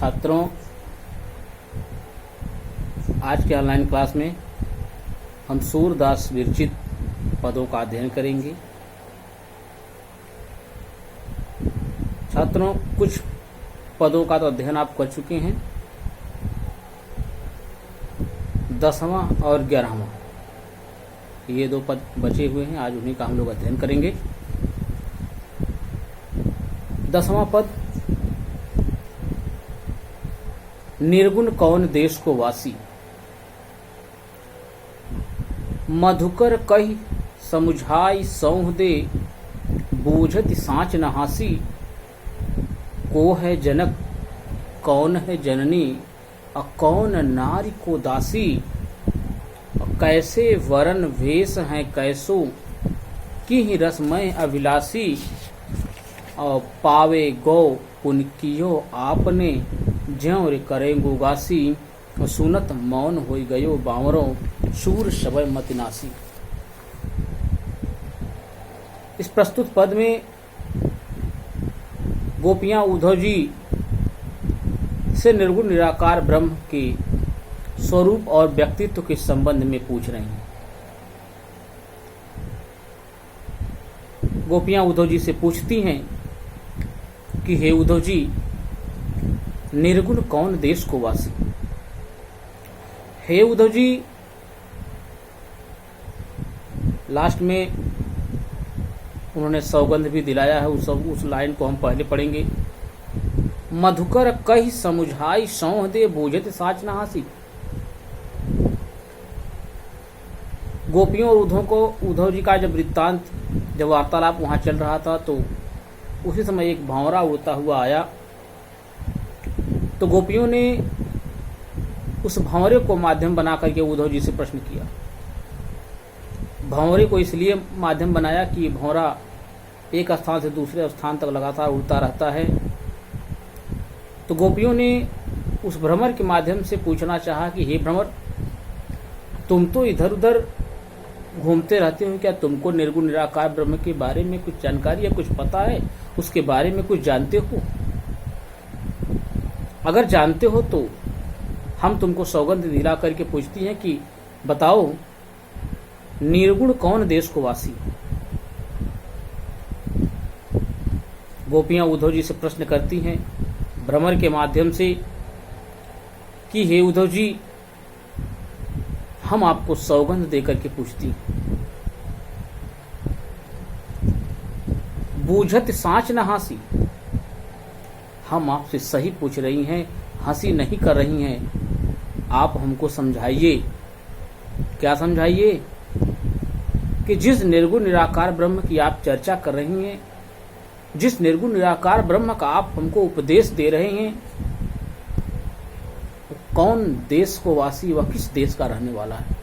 छात्रों, आज के ऑनलाइन क्लास में हम सूरदास विरचित पदों का अध्ययन करेंगे। छात्रों, कुछ पदों का तो अध्ययन आप कर चुके हैं। 10वां और 11वां ये दो पद बचे हुए हैं, आज उन्हीं का हम लोग अध्ययन करेंगे। 10वां पद, निर्गुण कौन देश को वासी, मधुकर कहि समुझाई सौह दे, बूझत साँच न हासी, को है जनक कौन है जननी, कौन नारी को दासी, कैसे वरन वेश हैं कैसो, कि रसमय अभिलाषी, और पावे गौ पुन कियो आपने, ज्यों रे करेंगो गासी, सुनत मौन होई गयो बावरों, शूर शबय मति नासी। इस प्रस्तुत पद में गोपियां उद्धव जी से निर्गुण निराकार ब्रह्म के स्वरूप और व्यक्तित्व के संबंध में पूछ रही हैं। गोपियां उद्धव जी से पूछती हैं कि हे उद्धव जी, निर्गुण कौन देश को वासी। हे उद्धव जी, लास्ट में उन्होंने सौगंध भी दिलाया है, उस लाइन को हम पहले पढ़ेंगे। मधुकर कहि समुझाई सौह दे, बूझत साँच न हासी। गोपियों और उद्धव जी का जब वृत्तांत, जब वार्तालाप वहां चल रहा था, तो उसी समय एक भंवरा उड़ता हुआ आया। तो गोपियों ने उस भंवरे को माध्यम बना करके उद्धव जी से प्रश्न किया। भंवरे को इसलिए माध्यम बनाया कि भंवरा एक स्थान से दूसरे स्थान तक लगातार उड़ता रहता है। तो गोपियों ने उस भ्रमर के माध्यम से पूछना चाहा कि हे भ्रमर, तुम तो इधर उधर घूमते रहते हो, क्या तुमको निर्गुण निराकार ब्रह्म के बारे में कुछ जानकारी या कुछ पता है, उसके बारे में कुछ जानते हो? अगर जानते हो तो हम तुमको सौगंध दिला करके पूछती हैं कि बताओ, निर्गुण कौन देश को वासी। गोपियां उद्धव जी से प्रश्न करती हैं भ्रमर के माध्यम से कि हे उद्धव जी, हम आपको सौगंध देकर के पूछती हैं, बूझत साँच न हासी। हम आपसे सही पूछ रही हैं, हंसी नहीं कर रही हैं। आप हमको समझाइए। क्या समझाइए? कि जिस निर्गुण निराकार ब्रह्म की आप चर्चा कर रही हैं, जिस निर्गुण निराकार ब्रह्म का आप हमको उपदेश दे रहे हैं, कौन देश को वासी, वह किस देश का रहने वाला है।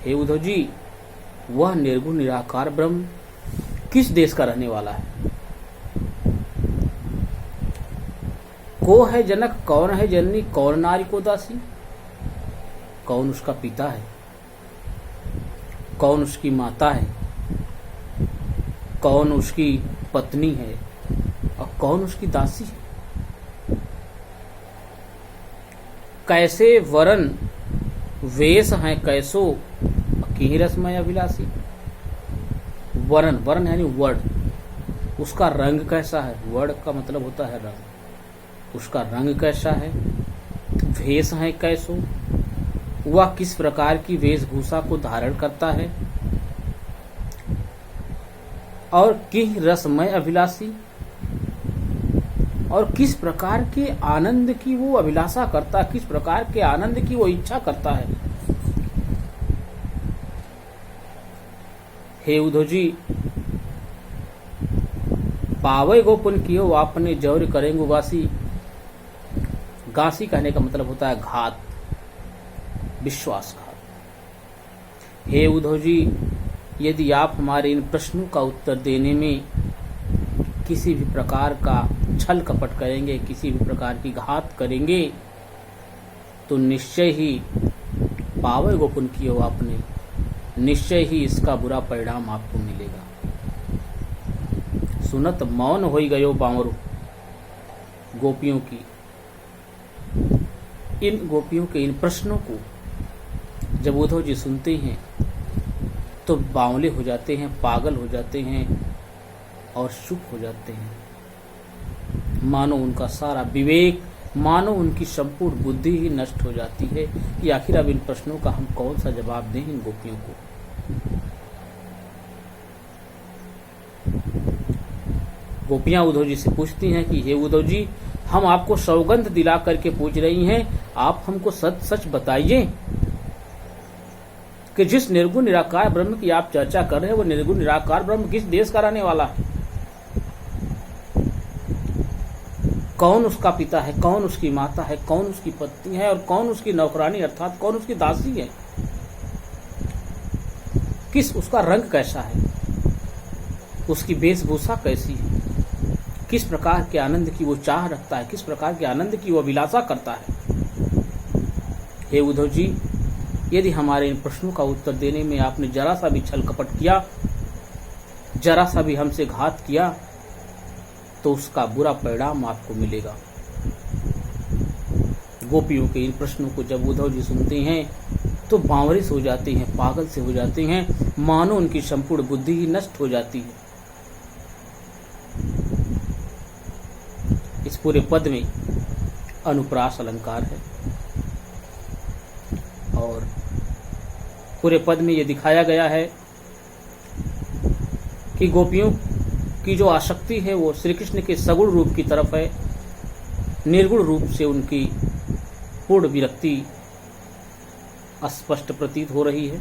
हे उद्धव जी, वह निर्गुण निराकार ब्रह्म किस देश का रहने वाला है। को है जनक कौन है जननी, कौन नारी को दासी। कौन उसका पिता है, कौन उसकी माता है, कौन उसकी पत्नी है, और कौन उसकी दासी है। कैसे वरन वेश हैं कैसो, की रसमय अभिलाषी। वरण, वर्ण यानी वर्ड, उसका रंग कैसा है। वर्ड का मतलब होता है रंग। उसका रंग कैसा है। वेश है कैसो, वह किस प्रकार की वेशभूषा को धारण करता है। और कि रसमय अभिलाषी, और किस प्रकार के आनंद की वो अभिलाषा करता है, किस प्रकार के आनंद की वो इच्छा करता है। हे उद्धव जी, पावे गो पुन कियो आपने, जौर करेंगो गासी। गासी कहने का मतलब होता है घात, विश्वासघात। हे उद्धव जी, यदि आप हमारे इन प्रश्नों का उत्तर देने में किसी भी प्रकार का छल कपट करेंगे, किसी भी प्रकार की घात करेंगे, तो निश्चय ही पावे गो पुन कियो आपने, निश्चय ही इसका बुरा परिणाम आपको मिलेगा। सुनत मौन होई गयो बावरो, गोपियों की इन गोपियों के इन प्रश्नों को जब उद्धव जी सुनते हैं तो बावले हो जाते हैं, पागल हो जाते हैं और चुप हो जाते हैं। मानो उनका सारा विवेक, मानो उनकी संपूर्ण बुद्धि ही नष्ट हो जाती है कि आखिर अब इन प्रश्नों का हम कौन सा जवाब दें इन गोपियों को। गोपियां उद्धव जी से पूछती हैं कि हे उद्धव जी, हम आपको सौगंध दिला करके पूछ रही हैं, आप हमको सच सच बताइए कि जिस निर्गुण निराकार ब्रह्म की आप चर्चा कर रहे हैं वो निर्गुण निराकार ब्रह्म किस देश का रहने वाला है, कौन उसका पिता है, कौन उसकी माता है, कौन उसकी पत्नी है और कौन उसकी नौकरानी अर्थात कौन उसकी दासी है, किस उसका रंग कैसा है, उसकी वेशभूषा कैसी है, किस प्रकार के आनंद की वो चाह रखता है, किस प्रकार के आनंद की वो अभिलाषा करता है। हे उद्धव जी, यदि हमारे इन प्रश्नों का उत्तर देने में आपने जरा सा भी छल कपट किया, जरा सा भी हमसे घात किया, तो उसका बुरा परिणाम आपको मिलेगा। गोपियों के इन प्रश्नों को जब उद्धव जी सुनते हैं तो बावरे से हो जाते हैं, पागल से हो जाते हैं, मानो उनकी संपूर्ण बुद्धि ही नष्ट हो जाती है। इस पूरे पद में अनुप्रास अलंकार है और पूरे पद में यह दिखाया गया है कि गोपियों की जो आसक्ति है वो श्री कृष्ण के सगुण रूप की तरफ है, निर्गुण रूप से उनकी पूर्ण विरक्ति स्पष्ट प्रतीत हो रही है।